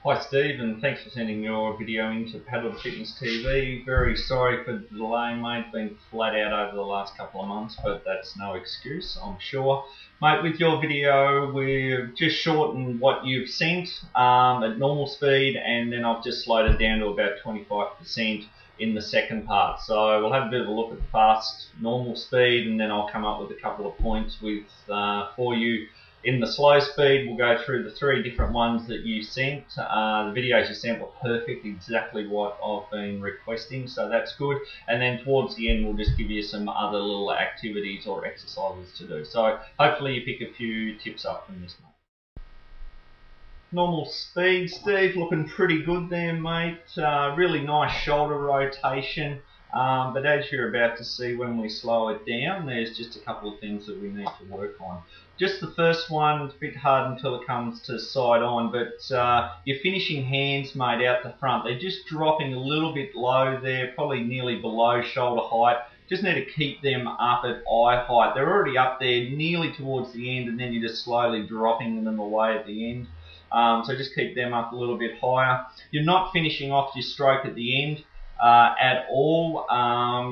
Hi Steve, and thanks for sending your video into Paddle Fitness TV. Very sorry for the delay, mate. Been flat out over the last couple of months, but that's no excuse, I'm sure. Mate, with your video, we've just shortened what you've sent at normal speed, and then I've just slowed it down to about 25% in the second part. So we'll have a bit of a look at the fast normal speed, and then I'll come up with a couple of points for you. In the slow speed, we'll go through the 3 different ones that you sent. The videos you sent were perfect, exactly what I've been requesting, so that's good. And then towards the end, we'll just give you some other little activities or exercises to do. So hopefully you pick a few tips up from this, mate. Normal speed, Steve, looking pretty good there, mate. Really nice shoulder rotation. But as you're about to see when we slow it down, there's just a couple of things that we need to work on. Just the first one, it's a bit hard until it comes to side on, but your finishing hands, mate, out the front, they're just dropping a little bit low there, probably nearly below shoulder height. Just need to keep them up at eye height. They're already up there, nearly towards the end, and then you're just slowly dropping them away at the end. So just keep them up a little bit higher. You're not finishing off your stroke at the end at all.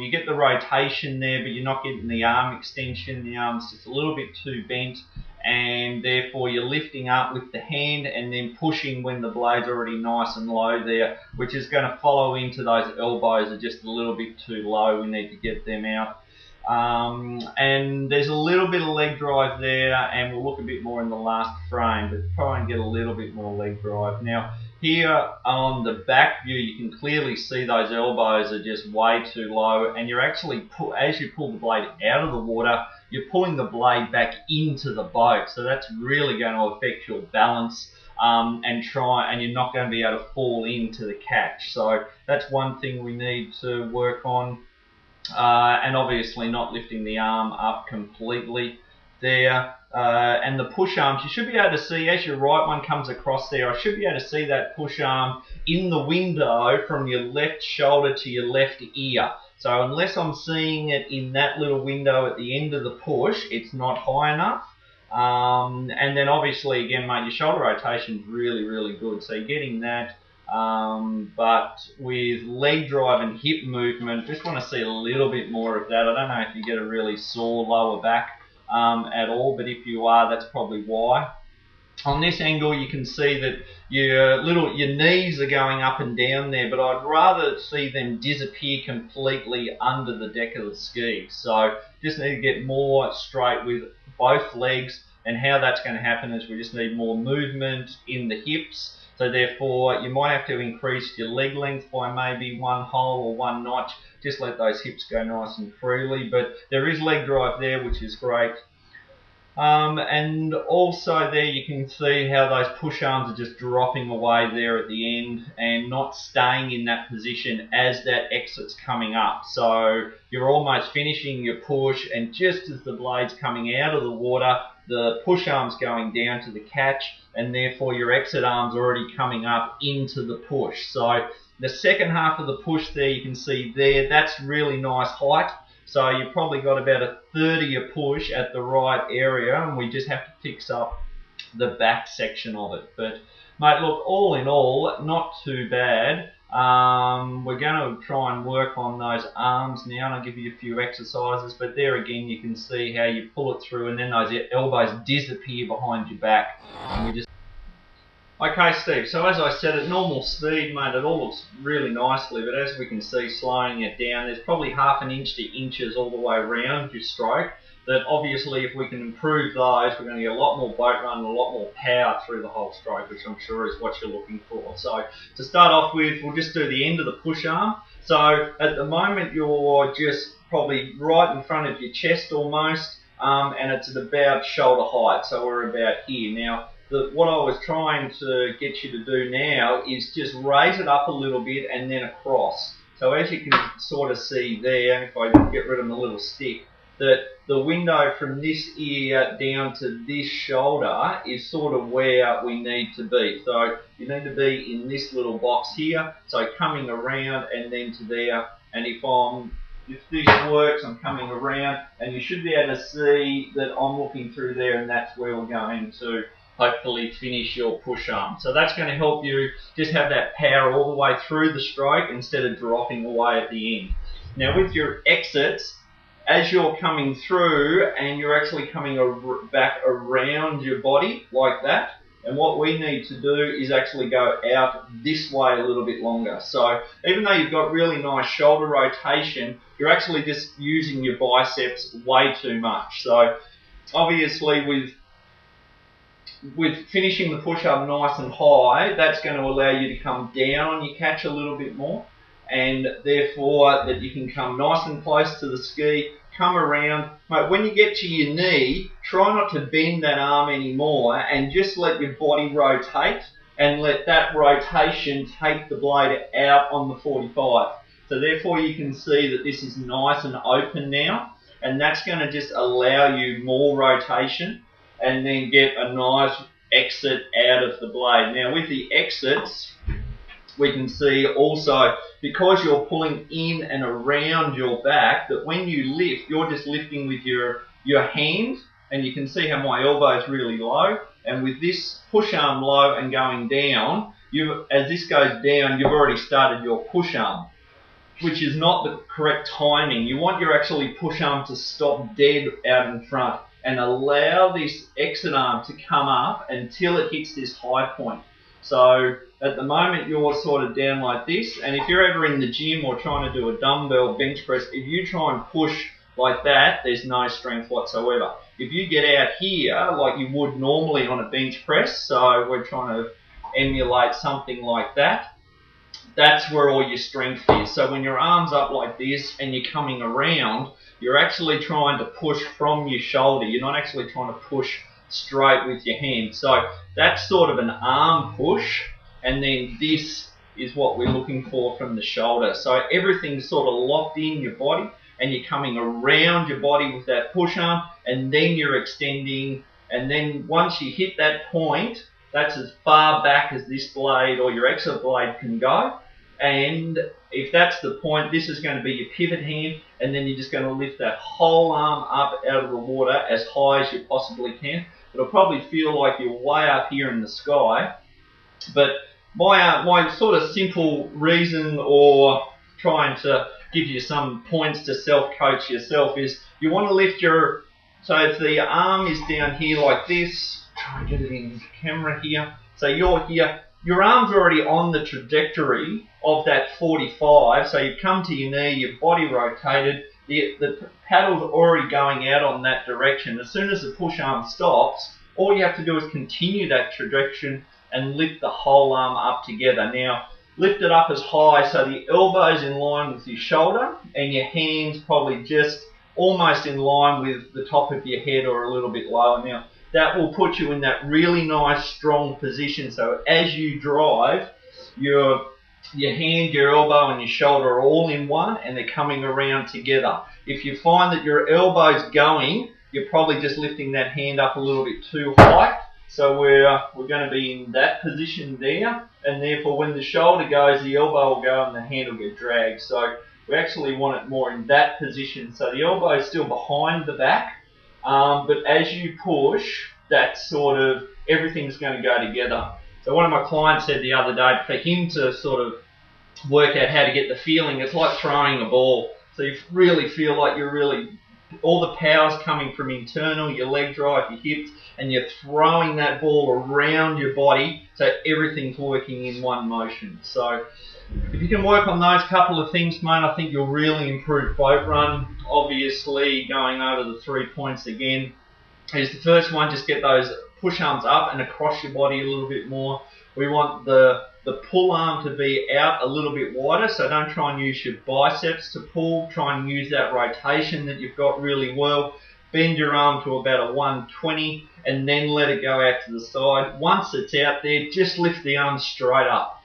You get the rotation there, but you're not getting the arm extension. The arm's just a little bit too bent, and therefore you're lifting up with the hand and then pushing when the blade's already nice and low there, which is going to follow into those elbows are just a little bit too low. We need to get them out. And there's a little bit of leg drive there, and we'll look a bit more in the last frame, but try and get a little bit more leg drive. Now, here on the back view, you can clearly see those elbows are just way too low, and you're actually, as you pull the blade out of the water, you're pulling the blade back into the boat, so that's really going to affect your balance. And you're not going to be able to fall into the catch. So that's one thing we need to work on. And obviously not lifting the arm up completely there. And the push arms, you should be able to see as your right one comes across there, I should be able to see that push arm in the window from your left shoulder to your left ear. So unless I'm seeing it in that little window at the end of the push, it's not high enough. And then obviously again, mate, your shoulder rotation is really, really good. So you're getting that. But with leg drive and hip movement, just want to see a little bit more of that. I don't know if you get a really sore lower back at all, but if you are, that's probably why. On this angle, you can see that your knees are going up and down there, but I'd rather see them disappear completely under the deck of the ski. So just need to get more straight with both legs, and how that's going to happen is we just need more movement in the hips. So therefore, you might have to increase your leg length by maybe 1 hole or 1 notch. Just let those hips go nice and freely. But there is leg drive there, which is great. And also there you can see how those push arms are just dropping away there at the end and not staying in that position as that exit's coming up. So you're almost finishing your push, and just as the blade's coming out of the water, the push arm's going down to the catch, and therefore your exit arm's already coming up into the push. So the second half of the push there, you can see there, that's really nice height. So you've probably got about a third of your push at the right area, and we just have to fix up the back section of it. But mate, look, all in all, not too bad. We're going to try and work on those arms now, and I'll give you a few exercises. But there again, you can see how you pull it through, and then those elbows disappear behind your back. And we just Okay, Steve, so as I said, at normal speed, mate, it all looks really nicely, but as we can see, slowing it down, there's probably ½ inch to inches all the way around your stroke, that obviously if we can improve those, we're going to get a lot more boat run and a lot more power through the whole stroke, which I'm sure is what you're looking for. So to start off with, we'll just do the end of the push arm. So at the moment, you're just probably right in front of your chest almost, and it's at about shoulder height, so we're about here. Now, what I was trying to get you to do now is just raise it up a little bit and then across. So as you can sort of see there, if I get rid of my little stick, that the window from this ear down to this shoulder is sort of where we need to be. So you need to be in this little box here, so coming around and then to there. And if this works, I'm coming around, and you should be able to see that I'm looking through there, and that's where we're going to hopefully finish your push arm. So that's going to help you just have that power all the way through the stroke instead of dropping away at the end. Now with your exits, as you're coming through and you're actually coming back around your body like that, and what we need to do is actually go out this way a little bit longer. So even though you've got really nice shoulder rotation, you're actually just using your biceps way too much. So obviously with finishing the push-up nice and high, that's going to allow you to come down on your catch a little bit more, and therefore that you can come nice and close to the ski, come around. Mate, when you get to your knee, try not to bend that arm anymore and just let your body rotate and let that rotation take the blade out on the 45. So therefore you can see that this is nice and open now, and that's going to just allow you more rotation and then get a nice exit out of the blade. Now with the exits, we can see also, because you're pulling in and around your back, that when you lift, you're just lifting with your hand, and you can see how my elbow is really low, and with this push arm low and going down, as this goes down, you've already started your push arm, which is not the correct timing. You want your actually push arm to stop dead out in front and allow this exit arm to come up until it hits this high point. So at the moment you're sort of down like this, and if you're ever in the gym or trying to do a dumbbell bench press, if you try and push like that, there's no strength whatsoever. If you get out here like you would normally on a bench press, so we're trying to emulate something like that, that's where all your strength is. So when your arm's up like this and you're coming around, you're actually trying to push from your shoulder. You're not actually trying to push straight with your hand. So that's sort of an arm push, and then this is what we're looking for from the shoulder. So everything's sort of locked in your body, and you're coming around your body with that push arm, and then you're extending, and then once you hit that point, that's as far back as this blade or your exit blade can go. And if that's the point, this is going to be your pivot hand, and then you're just going to lift that whole arm up out of the water as high as you possibly can. It'll probably feel like you're way up here in the sky, but my sort of simple reason, or trying to give you some points to self-coach yourself, is you want to lift your, so if the arm is down here like this, try and get it in camera here, so you're here, your arm's already on the trajectory of that 45, so you come to your knee, your body rotated, the paddle's already going out on that direction. As soon as the push arm stops, all you have to do is continue that trajectory and lift the whole arm up together. Now, lift it up as high so the elbow's in line with your shoulder and your hands probably just almost in line with the top of your head or a little bit lower. Now, that will put you in that really nice strong position, so as you drive, your hand, your elbow and your shoulder are all in one and they're coming around together. If you find that your elbow's going, you're probably just lifting that hand up a little bit too high, so we're going to be in that position there, and therefore when the shoulder goes, the elbow will go and the hand will get dragged. So we actually want it more in that position, so the elbow is still behind the back, but as you push, that's sort of, everything's going to go together. So one of my clients said the other day, for him to sort of work out how to get the feeling, it's like throwing a ball. So you really feel like you're really, all the power's coming from internal, your leg drive, your hips, and you're throwing that ball around your body, so everything's working in one motion. So if you can work on those couple of things, mate, I think you'll really improve boat run. Obviously, going over the 3 points again, is the first one, just get those push arms up and across your body a little bit more. We want the pull arm to be out a little bit wider, so don't try and use your biceps to pull. Try and use that rotation that you've got really well. Bend your arm to about a 120 and then let it go out to the side. Once it's out there, just lift the arm straight up.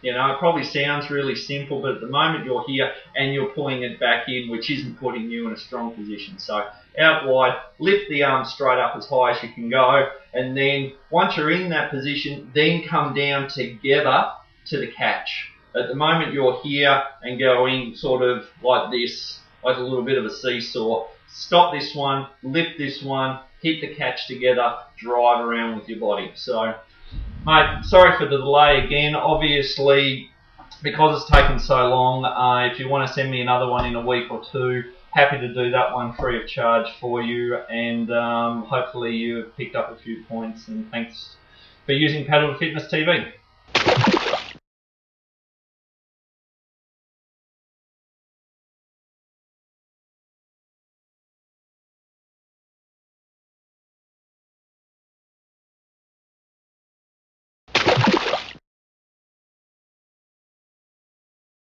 You know, it probably sounds really simple, but at the moment you're here and you're pulling it back in, which isn't putting you in a strong position. So out wide, lift the arm straight up as high as you can go, and then once you're in that position, then come down together to the catch. At the moment you're here and going sort of like this like a little bit of a seesaw. Stop this one, lift this one, hit the catch together, drive around with your body. So, mate, sorry for the delay again. Obviously, because it's taken so long, if you want to send me another one in a week or two, happy to do that one free of charge for you. And hopefully you've picked up a few points. And thanks for using Paddle to Fitness TV.